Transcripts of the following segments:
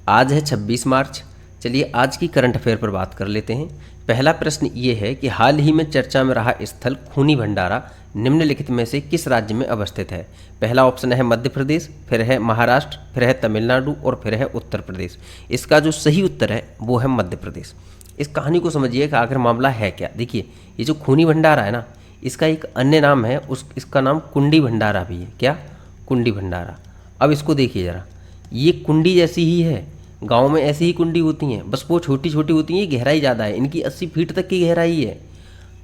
आज है 26 मार्च। चलिए आज की करंट अफेयर पर बात कर लेते हैं। पहला प्रश्न ये है कि हाल ही में चर्चा में रहा स्थल खूनी भंडारा निम्नलिखित में से किस राज्य में अवस्थित है? पहला ऑप्शन है मध्य प्रदेश, फिर है महाराष्ट्र, फिर है तमिलनाडु और फिर है उत्तर प्रदेश। इसका जो सही उत्तर है वो है मध्य प्रदेश। इस कहानी को समझिए कि आखिर मामला है क्या। देखिए, ये जो खूनी भंडारा है ना, इसका एक अन्य नाम है, इसका नाम कुंडी भंडारा भी है। क्या? कुंडी भंडारा। अब इसको देखिए ज़रा, ये कुंडी जैसी ही है, गांव में ऐसी ही कुंडी होती हैं, बस वो छोटी छोटी होती हैं, गहराई ज़्यादा है, इनकी 80 फीट तक की गहराई है।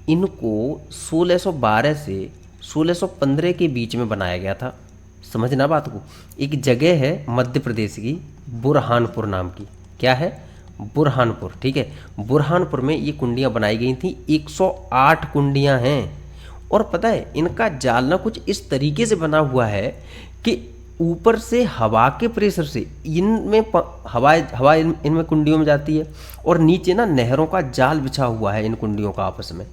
इनको 1612 से 1615 के बीच में बनाया गया था। समझना बात को। एक जगह है मध्य प्रदेश की, बुरहानपुर नाम की। क्या है? बुरहानपुर। ठीक है, बुरहानपुर में ये कुंडियाँ बनाई गई थी। 108 कुंडियाँ हैं। और पता है, इनका जाल ना कुछ इस तरीके से बना हुआ है कि ऊपर से हवा के प्रेशर से इनमें हवा इनमें कुंडियों में जाती है, और नीचे ना नहरों का जाल बिछा हुआ है इन कुंडियों का आपस में,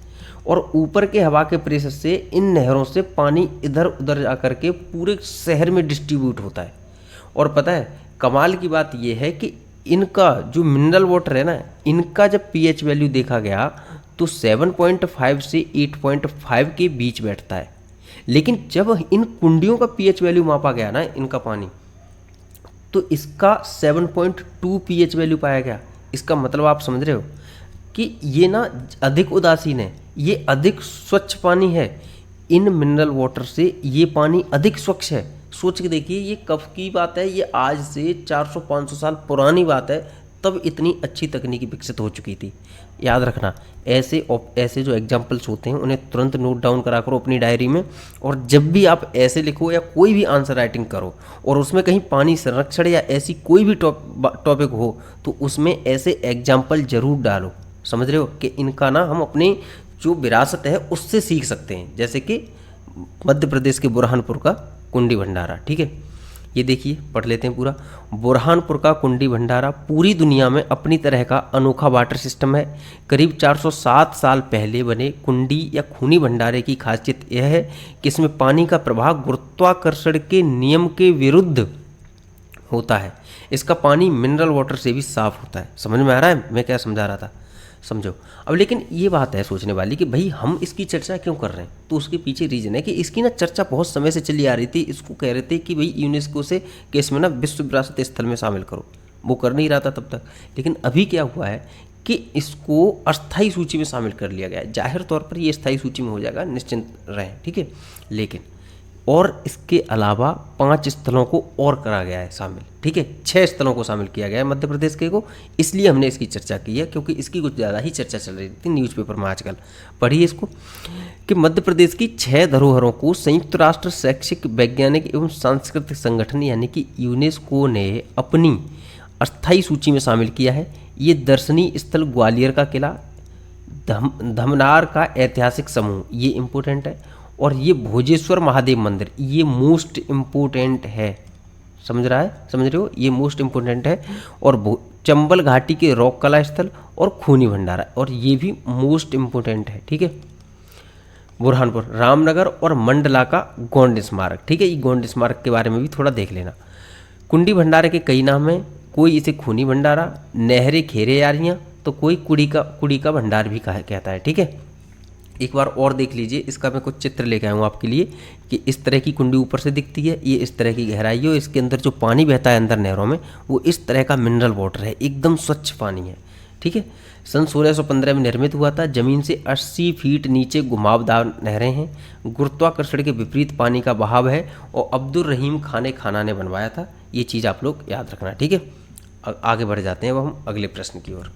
और ऊपर के हवा के प्रेशर से इन नहरों से पानी इधर उधर जा कर के पूरे शहर में डिस्ट्रीब्यूट होता है। और पता है, कमाल की बात यह है कि इनका जो मिनरल वाटर है ना, इनका जब पीएच वैल्यू देखा गया तो 7.5 से 8.5 के बीच बैठता है। लेकिन जब इन कुंडियों का पीएच वैल्यू मापा गया ना, इनका पानी, तो इसका 7.2 पीएच वैल्यू पाया गया। इसका मतलब आप समझ रहे हो कि ये ना अधिक उदासीन है, ये अधिक स्वच्छ पानी है। इन मिनरल वाटर से ये पानी अधिक स्वच्छ है। सोच के देखिए, ये कब की बात है? ये आज से 400-500 साल पुरानी बात है, तब इतनी अच्छी तकनीकी विकसित हो चुकी थी। याद रखना, ऐसे जो एग्जाम्पल्स होते हैं उन्हें तुरंत नोट डाउन करा करो अपनी डायरी में, और जब भी आप ऐसे लिखो या कोई भी आंसर राइटिंग करो और उसमें कहीं पानी संरक्षण या ऐसी कोई भी टॉपिक हो, तो उसमें ऐसे एग्जाम्पल जरूर डालो। समझ रहे हो कि इनका ना हम अपनी जो विरासत है उससे सीख सकते हैं। जैसे कि मध्य प्रदेश के बुरहानपुर का कुंडी भंडारा। ठीक है, ये देखिए, पढ़ लेते हैं पूरा। बुरहानपुर का कुंडी भंडारा पूरी दुनिया में अपनी तरह का अनोखा वाटर सिस्टम है। करीब 407 साल पहले बने कुंडी या खूनी भंडारे की खासियत यह है कि इसमें पानी का प्रवाह गुरुत्वाकर्षण के नियम के विरुद्ध होता है। इसका पानी मिनरल वाटर से भी साफ होता है। समझ में आ रहा है मैं क्या समझा रहा था? समझो। अब लेकिन ये बात है सोचने वाली कि भाई हम इसकी चर्चा क्यों कर रहे हैं, तो उसके पीछे रीजन है कि इसकी ना चर्चा बहुत समय से चली आ रही थी। इसको कह रहे थे कि भाई यूनेस्को से कि इसमें ना विश्व विरासत स्थल में शामिल करो, वो कर नहीं रहा था तब तक। लेकिन अभी क्या हुआ है कि इसको अस्थायी सूची में शामिल कर लिया गया है। जाहिर तौर पर ये स्थायी सूची में हो जाएगा, निश्चिंत रहें। ठीक है, लेकिन और इसके अलावा 5 स्थलों को और करा गया है शामिल। ठीक है, 6 स्थलों को शामिल किया गया है मध्य प्रदेश के को। इसलिए हमने इसकी चर्चा की है, क्योंकि इसकी कुछ ज़्यादा ही चर्चा चल रही थी न्यूज़पेपर में आजकल। पढ़िए इसको कि मध्य प्रदेश की 6 धरोहरों को संयुक्त राष्ट्र शैक्षिक, वैज्ञानिक एवं सांस्कृतिक संगठन यानी कि यूनेस्को ने अपनी अस्थायी सूची में शामिल किया है। ये दर्शनीय स्थल ग्वालियर का किला, धमनार का ऐतिहासिक समूह, ये इम्पोर्टेंट है, और ये भोजेश्वर महादेव मंदिर, ये मोस्ट इम्पोर्टेंट है। समझ रहे हो? ये मोस्ट इम्पोर्टेंट है। और चंबल घाटी के रॉक कला स्थल और खूनी भंडारा, और ये भी मोस्ट इम्पोर्टेंट है। ठीक है, बुरहानपुर, रामनगर और मंडला का गोंड स्मारक। ठीक है, ये गोंड स्मारक के बारे में भी थोड़ा देख लेना। कुंडी भंडारे के कई नाम हैं, कोई इसे खूनी भंडारा, नहरे खेरे यारियाँ, तो कोई कुड़ी का भंडार भी कहता है। ठीक है, एक बार और देख लीजिए, इसका मैं कुछ चित्र लेके आया हूँ आपके लिए कि इस तरह की कुंडी ऊपर से दिखती है, ये इस तरह की गहराई है, इसके अंदर जो पानी बहता है अंदर नहरों में, वो इस तरह का मिनरल वाटर है, एकदम स्वच्छ पानी है। ठीक है, सन 1615 में निर्मित हुआ था। ज़मीन से 80 फीट नीचे घुमावदार नहरें हैं, गुरुत्वाकर्षण के विपरीत पानी का बहाव है, और अब्दुल रहीम खाना ने बनवाया था। ये चीज़ आप लोग याद रखना। ठीक है, आगे बढ़ जाते हैं अब हम अगले प्रश्न की ओर।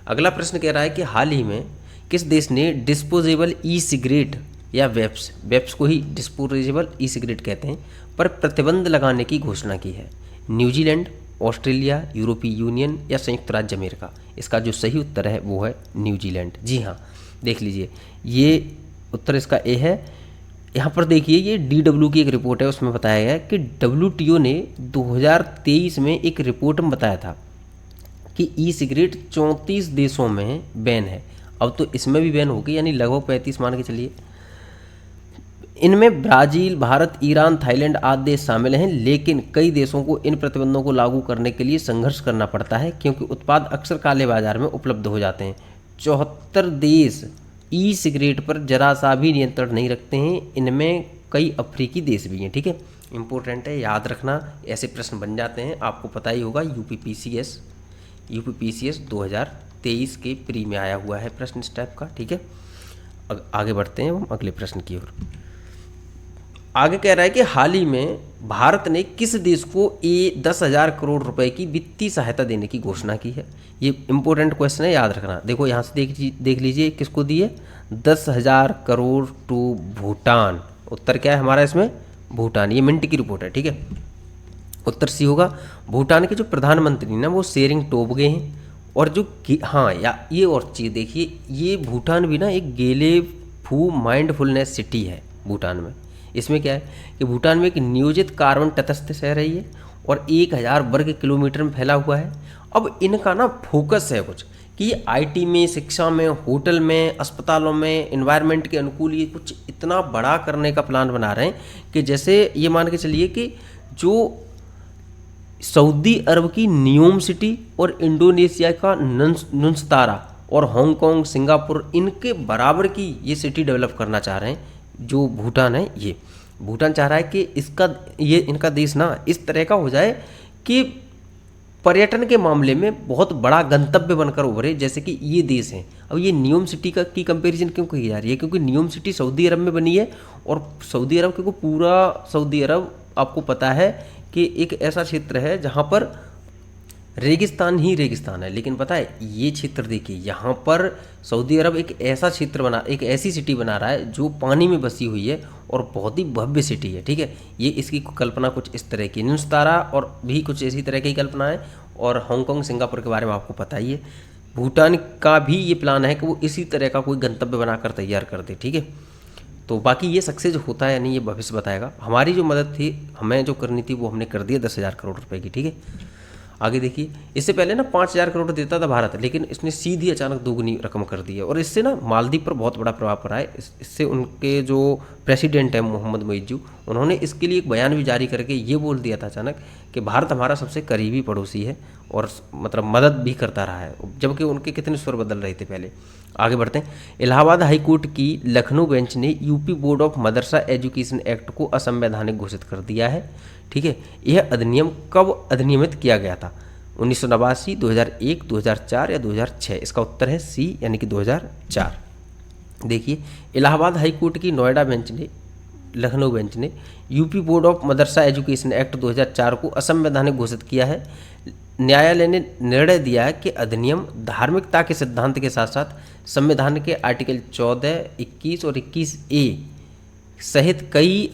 अगला प्रश्न कह रहा है कि हाल ही में किस देश ने डिस्पोजेबल ई सिगरेट या वेप्स को ही डिस्पोजेबल ई सिगरेट कहते हैं, पर प्रतिबंध लगाने की घोषणा की है? न्यूजीलैंड, ऑस्ट्रेलिया, यूरोपीय यूनियन या संयुक्त राज्य अमेरिका? इसका जो सही उत्तर है वो है न्यूजीलैंड। जी हाँ, देख लीजिए, ये उत्तर इसका ए है। यहाँ पर देखिए, ये DW की एक रिपोर्ट है, उसमें बताया गया है कि WTO ने 2023 में एक रिपोर्ट में बताया था कि ई सिगरेट 34 देशों में बैन है। अब तो इसमें भी बैन होगी, यानी लगभग 35 मान के चलिए। इनमें ब्राज़ील, भारत, ईरान, थाईलैंड आदि देश शामिल हैं, लेकिन कई देशों को इन प्रतिबंधों को लागू करने के लिए संघर्ष करना पड़ता है क्योंकि उत्पाद अक्सर काले बाजार में उपलब्ध हो जाते हैं। 74 देश ई सिगरेट पर जरा सा भी नियंत्रण नहीं रखते हैं, इनमें कई अफ्रीकी देश भी हैं। ठीक है, इंपॉर्टेंट है, याद रखना, ऐसे प्रश्न बन जाते हैं। आपको पता ही होगा यूपीपीसीएस 2023 के प्री में आया हुआ है प्रश्न इस टाइप का। ठीक है, आगे बढ़ते हैं हम अगले प्रश्न की ओर। आगे कह रहा है कि हाल ही में भारत ने किस देश को 10,000 करोड़ रुपए की वित्तीय सहायता देने की घोषणा की है। ये इंपॉर्टेंट क्वेश्चन है, याद रखना। देखो यहाँ से देख लीजिए किसको दी है, 10,000 करोड़ टू भूटान। उत्तर क्या है हमारा इसमें, भूटान। ये मिनट की रिपोर्ट है। ठीक है, उत्तर सी होगा। भूटान के जो प्रधानमंत्री ना वो शेरिंग टोबगे हैं, और जो हाँ या ये और चीज़ देखिए, ये भूटान भी ना एक गेले फू माइंडफुलनेस सिटी है भूटान में। इसमें क्या है कि भूटान में एक नियोजित कार्बन तटस्थ शहर है ये, और 1000 वर्ग किलोमीटर में फैला हुआ है। अब इनका ना फोकस है कुछ कि ये आईटी में, शिक्षा में, होटल में, अस्पतालों में, इन्वायरमेंट के अनुकूल ये कुछ इतना बड़ा करने का प्लान बना रहे हैं कि जैसे ये मान के चलिए कि जो सऊदी अरब की न्यूम सिटी और इंडोनेशिया का नुस्तारा और हांगकांग, सिंगापुर, इनके बराबर की ये सिटी डेवलप करना चाह रहे हैं जो भूटान है। ये भूटान चाह रहा है कि इनका देश ना इस तरह का हो जाए कि पर्यटन के मामले में बहुत बड़ा गंतव्य बनकर उभरे, जैसे कि ये देश हैं। अब ये न्यूम सिटी की कंपैरिजन क्यों की जा रही है, क्योंकि न्यूम सिटी सऊदी अरब में बनी है, और सऊदी अरब क्योंकि पूरा सऊदी अरब आपको पता है कि एक ऐसा क्षेत्र है जहाँ पर रेगिस्तान ही रेगिस्तान है। लेकिन पता है ये क्षेत्र देखिए, यहाँ पर सऊदी अरब एक ऐसी सिटी बना रहा है जो पानी में बसी हुई है और बहुत ही भव्य सिटी है। ठीक है, ये इसकी कल्पना कुछ इस तरह की, नुस्तारा और भी कुछ इसी तरह की कल्पना है। और हांगकांग, सिंगापुर के बारे में आपको पता ही है। भूटान का भी ये प्लान है कि वो इसी तरह का कोई गंतव्य बनाकर तैयार कर दे। ठीक है, तो बाकी ये सक्सेस होता है या नहीं ये भविष्य बताएगा। हमारी जो मदद थी, हमें जो करनी थी वो हमने कर दी 10,000 करोड़ रुपए की। ठीक है, आगे देखिए, इससे पहले ना 5,000 करोड़ देता था भारत, लेकिन इसने सीधी अचानक दोगुनी रकम कर दी है, और इससे ना मालदीव पर बहुत बड़ा प्रभाव पड़ा है। इससे उनके जो प्रेसिडेंट है मोहम्मद मुइज्जू, उन्होंने इसके लिए एक बयान भी जारी करके ये बोल दिया था अचानक कि भारत हमारा सबसे करीबी पड़ोसी है और मतलब मदद भी करता रहा है, जबकि उनके कितने स्वर बदल रहे थे पहले। आगे बढ़ते हैं। इलाहाबाद हाईकोर्ट की लखनऊ बेंच ने UP board of Madrasa education act को असंवैधानिक घोषित कर दिया है। ठीक है, यह अधिनियम कब अधिनियमित किया गया था, 1989, 2001, 2004 या 2006? इसका उत्तर है सी, यानी कि 2004। देखिए, इलाहाबाद हाईकोर्ट की नोएडा बेंच ने, लखनऊ बेंच ने UP board of Madrasa education act 2004 को असंवैधानिक घोषित किया है। न्यायालय ने निर्णय दिया है कि अधिनियम धार्मिकता के सिद्धांत के साथ साथ संविधान के आर्टिकल 14, 21 और 21A सहित कई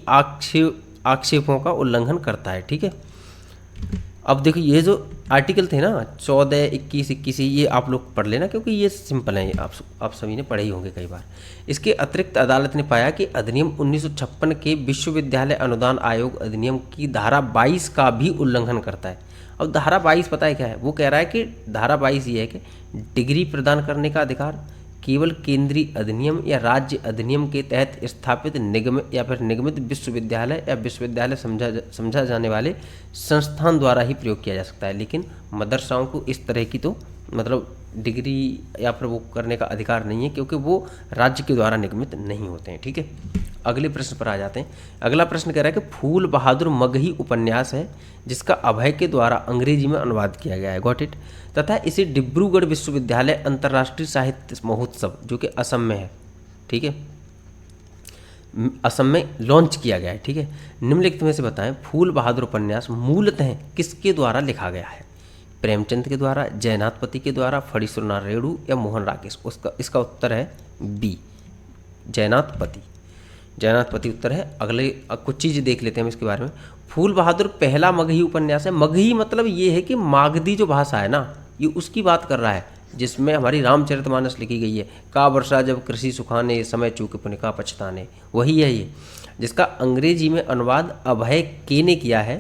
आक्षेपों का उल्लंघन करता है। ठीक है, अब देखो ये जो आर्टिकल थे ना 14, 21, 21, ये आप लोग पढ़ लेना क्योंकि ये सिंपल हैं, आप सभी ने पढ़े ही होंगे कई बार। इसके अतिरिक्त अदालत ने पाया कि अधिनियम 1956 के विश्वविद्यालय अनुदान आयोग अधिनियम की धारा 22 का भी उल्लंघन करता है। अब धारा 22 पता है क्या है, वो कह रहा है कि धारा 22 ये है कि डिग्री प्रदान करने का अधिकार केवल केंद्रीय अधिनियम या राज्य अधिनियम के तहत स्थापित निगम या फिर निगमित विश्वविद्यालय या विश्वविद्यालय समझा जाने वाले संस्थान द्वारा ही प्रयोग किया जा सकता है। लेकिन मदरसाओं को इस तरह की तो मतलब डिग्री या फिर वो करने का अधिकार नहीं है, क्योंकि वो राज्य के द्वारा निगमित नहीं होते हैं। ठीक है, अगले प्रश्न पर आ जाते हैं। अगला प्रश्न कह रहा है कि फूल बहादुर मगही उपन्यास है जिसका अभय के द्वारा अंग्रेजी में अनुवाद किया गया है, गॉट इट, तथा इसे डिब्रूगढ़ विश्वविद्यालय अंतर्राष्ट्रीय साहित्य महोत्सव जो कि असम में है, ठीक है, असम में लॉन्च किया गया है। ठीक है, निम्नलिखित में से बताएं फूल बहादुर उपन्यास मूलतः किसके द्वारा लिखा गया है, प्रेमचंद के द्वारा, जयनाथपति के द्वारा, फणीश्वरनाथ रेणु या मोहन राकेश? इसका उत्तर है बी, जयनाथपति उत्तर है। अगले कुछ चीज़ देख लेते हैं हम इसके बारे में। फूल बहादुर पहला मगही उपन्यास है। मगही मतलब ये है कि मागधी जो भाषा है ना, ये उसकी बात कर रहा है जिसमें हमारी रामचरितमानस लिखी गई है। का वर्षा जब कृषि सुखाने, समय चूके पुण्य का पछताने, वही है ये, जिसका अंग्रेजी में अनुवाद अभय के ने किया है।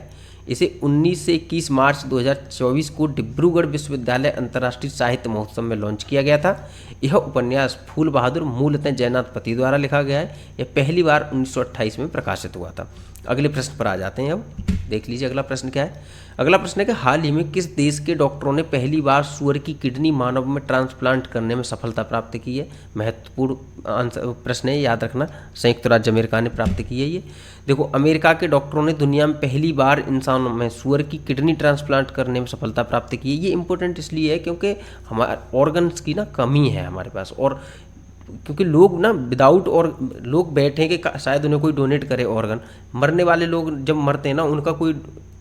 इसे 19 से 21 मार्च 2024 को डिब्रूगढ़ विश्वविद्यालय अंतर्राष्ट्रीय साहित्य महोत्सव में लॉन्च किया गया था। यह उपन्यास फूल बहादुर मूलतः जयनाथ पति द्वारा लिखा गया है। यह पहली बार 1928 में प्रकाशित हुआ था। अगले प्रश्न पर आ जाते हैं। अब देख लीजिए अगला प्रश्न क्या है। अगला प्रश्न है कि हाल ही में किस देश के डॉक्टरों ने पहली बार सुअर की किडनी मानव में ट्रांसप्लांट करने में सफलता प्राप्त की है। महत्वपूर्ण आंसर प्रश्न है, याद रखना। संयुक्त राज्य अमेरिका ने प्राप्त की है ये। देखो, अमेरिका के डॉक्टरों ने दुनिया में पहली बार इंसानों में सुअर की किडनी ट्रांसप्लांट करने में सफलता प्राप्त की है। ये इंपॉर्टेंट इसलिए है क्योंकि हमारे ऑर्गन्स की ना कमी है हमारे पास, और क्योंकि लोग ना विदाउट और लोग बैठे कि शायद उन्हें कोई डोनेट करे ऑर्गन। मरने वाले लोग जब मरते हैं ना, उनका कोई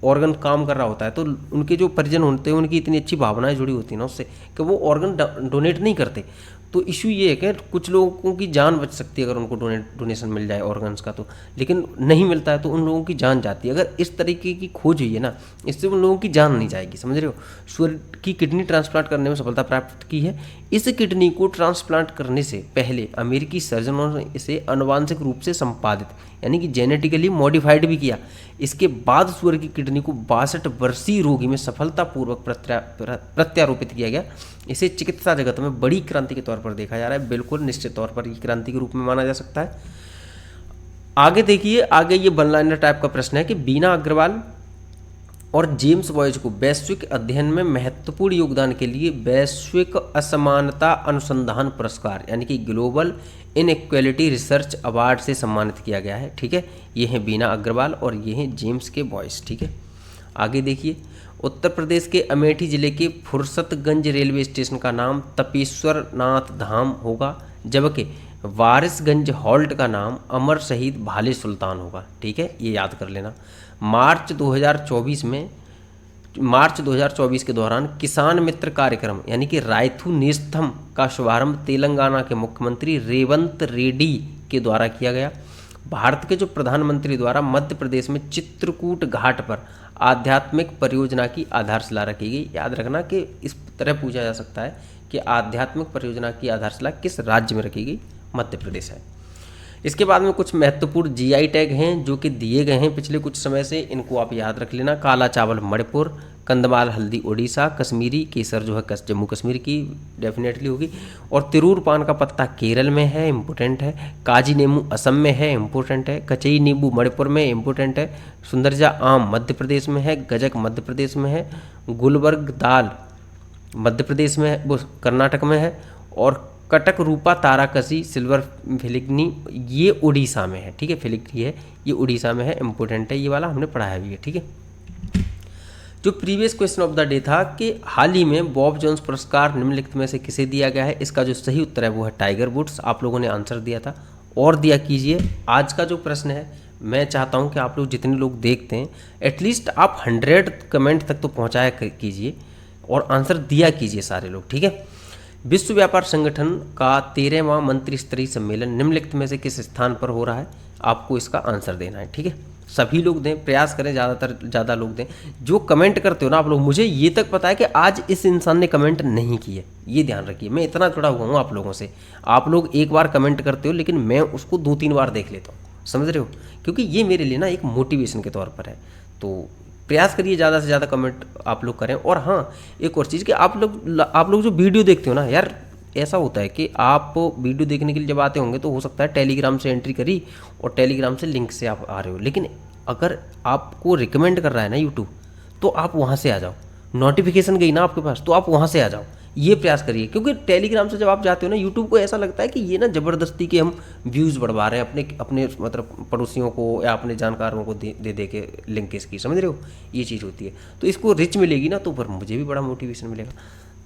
ऑर्गन काम कर रहा होता है तो उनके जो परिजन होते हैं उनकी इतनी अच्छी भावनाएं जुड़ी होती हैं ना उससे कि वो ऑर्गन डोनेट नहीं करते। तो इशू ये है कि कुछ लोगों की जान बच सकती है अगर उनको डोनेशन मिल जाए ऑर्गन्स का, तो लेकिन नहीं मिलता है तो उन लोगों की जान जाती है। अगर इस तरीके की खोज हुई है ना, इससे उन लोगों की जान नहीं जाएगी, समझ रहे हो। सुअर की किडनी ट्रांसप्लांट करने में सफलता प्राप्त की है। इस किडनी को ट्रांसप्लांट करने से पहले अमेरिकी सर्जनों ने इसे आनुवांशिक रूप से संपादित यानी कि जेनेटिकली मॉडिफाइड भी किया। इसके बाद सुअर की किडनी को 62 वर्षीय रोगी में सफलतापूर्वक प्रत्यारोपित किया गया। इसे चिकित्सा जगत में बड़ी क्रांति के तौर पर देखा जा रहा है। बिल्कुल निश्चित तौर पर ये क्रांति के रूप में माना जा सकता है। आगे देखिए, आगे ये वन लाइनर टाइप का प्रश्न है कि बीना अग्रवाल और जेम्स बॉयज को वैश्विक अध्ययन में महत्वपूर्ण योगदान के लिए वैश्विक असमानता अनुसंधान पुरस्कार यानी कि ग्लोबल इनइक्वालिटी रिसर्च अवार्ड से सम्मानित किया गया है। ठीक है, ये हैं बीना अग्रवाल और ये हैं जेम्स के बॉयज। ठीक है, आगे देखिए, उत्तर प्रदेश के अमेठी जिले के फुरसतगंज रेलवे स्टेशन का नाम तपेश्वर नाथ धाम होगा, जबकि वारिसगंज हॉल्ट का नाम अमर शहीद भाले सुल्तान होगा। ठीक है, ये याद कर लेना। मार्च 2024 के दौरान किसान मित्र कार्यक्रम यानी कि रायथू नेस्तम का शुभारंभ तेलंगाना के मुख्यमंत्री रेवंत रेड्डी के द्वारा किया गया। भारत के जो प्रधानमंत्री द्वारा मध्य प्रदेश में चित्रकूट घाट पर आध्यात्मिक परियोजना की आधारशिला रखी गई। याद रखना कि इस तरह पूछा जा सकता है कि आध्यात्मिक परियोजना की आधारशिला किस राज्य में रखी गई, मध्य प्रदेश है। इसके बाद में कुछ महत्वपूर्ण जीआई टैग हैं जो कि दिए गए हैं पिछले कुछ समय से, इनको आप याद रख लेना। काला चावल मणिपुर, कंदमाल हल्दी उड़ीसा, कश्मीरी केसर जो है जम्मू कश्मीर की डेफिनेटली होगी, और तिरूर पान का पत्ता केरल में है, इम्पोर्टेंट है। काजी नींबू असम में है, इम्पोर्टेंट है। कचई नींबू मणिपुर में, इम्पोर्टेंट है। सुंदरजा आम मध्य प्रदेश में है, गजक मध्य प्रदेश में है। गुलबर्ग दाल मध्य प्रदेश में है, वो कर्नाटक में है। और कटक रूपा ताराकसी सिल्वर फिलिग्नी ये उड़ीसा में है। ठीक है, फिलिग्नी है ये उड़ीसा में है, इम्पोर्टेंट है, ये वाला हमने पढ़ाया भी है। ठीक है, जो previous question of the day था कि हाल ही में बॉब जोन्स पुरस्कार निम्नलिखित में से किसे दिया गया है, इसका जो सही उत्तर है वो है टाइगर वुड्स। आप लोगों ने आंसर दिया था और दिया कीजिए। आज का जो प्रश्न है, मैं चाहता हूं कि आप लोग जितने लोग देखते हैं एटलीस्ट आप 100 कमेंट तक तो पहुंचाया कीजिए और आंसर दिया कीजिए सारे लोग। ठीक है, विश्व व्यापार संगठन का 13वां मंत्री स्तरीय सम्मेलन निम्नलिखित में से किस स्थान पर हो रहा है, आपको इसका आंसर देना है। ठीक है, सभी लोग दें, प्रयास करें ज़्यादा लोग दें। जो कमेंट करते हो ना आप लोग, मुझे ये तक पता है कि आज इस इंसान ने कमेंट नहीं किए, ये ध्यान रखिए। मैं इतना जुड़ा हुआ हूँ आप लोगों से, आप लोग एक बार कमेंट करते हो लेकिन मैं उसको 2-3 बार देख लेता हूँ, समझ रहे हो, क्योंकि ये मेरे लिए ना एक मोटिवेशन के तौर पर है। तो प्रयास करिए ज़्यादा से ज़्यादा कमेंट आप लोग करें। और हाँ, एक और चीज़ कि आप लोग जो वीडियो देखते हो ना यार, ऐसा होता है कि आप वीडियो देखने के लिए जब आते होंगे तो हो सकता है टेलीग्राम से एंट्री करी और टेलीग्राम से लिंक से आप आ रहे हो, लेकिन अगर आपको रिकमेंड कर रहा है ना यूट्यूब, तो आप वहाँ से आ जाओ। नोटिफिकेशन गई ना आपके पास तो आप वहाँ से आ जाओ, ये प्रयास करिए। क्योंकि टेलीग्राम से जब आप जाते हो ना, यूट्यूब को ऐसा लगता है कि ये ना ज़बरदस्ती के हम व्यूज़ बढ़वा रहे हैं अपने मतलब पड़ोसियों को या अपने जानकारों को दे के लिंक इसकी, समझ रहे हो, ये चीज़ होती है। तो इसको रिच मिलेगी ना, तो फिर मुझे भी बड़ा मोटिवेशन मिलेगा।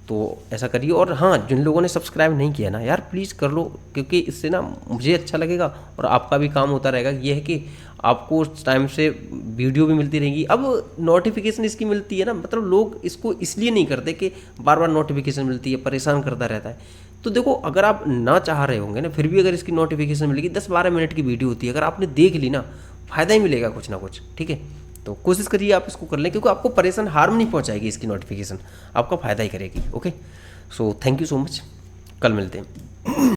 तो ऐसा करिए। और हाँ, जिन लोगों ने सब्सक्राइब नहीं किया ना यार, प्लीज़ कर लो, क्योंकि इससे ना मुझे अच्छा लगेगा और आपका भी काम होता रहेगा। ये है कि आपको टाइम से वीडियो भी मिलती रहेगी। अब नोटिफिकेशन इसकी मिलती है ना, मतलब लोग इसको इसलिए नहीं करते कि बार बार नोटिफिकेशन मिलती है, परेशान करता रहता है। तो देखो, अगर आप ना चाह रहे होंगे ना, फिर भी अगर इसकी नोटिफिकेशन मिलेगी, 10-12 मिनट की वीडियो होती है, अगर आपने देख ली ना, फ़ायदा ही मिलेगा कुछ ना कुछ। ठीक है, तो कोशिश करिए आप इसको कर लें, क्योंकि आपको परेशान हार्म नहीं पहुंचाएगी इसकी नोटिफिकेशन, आपका फ़ायदा ही करेगी। Okay, so thank you so much, कल मिलते हैं।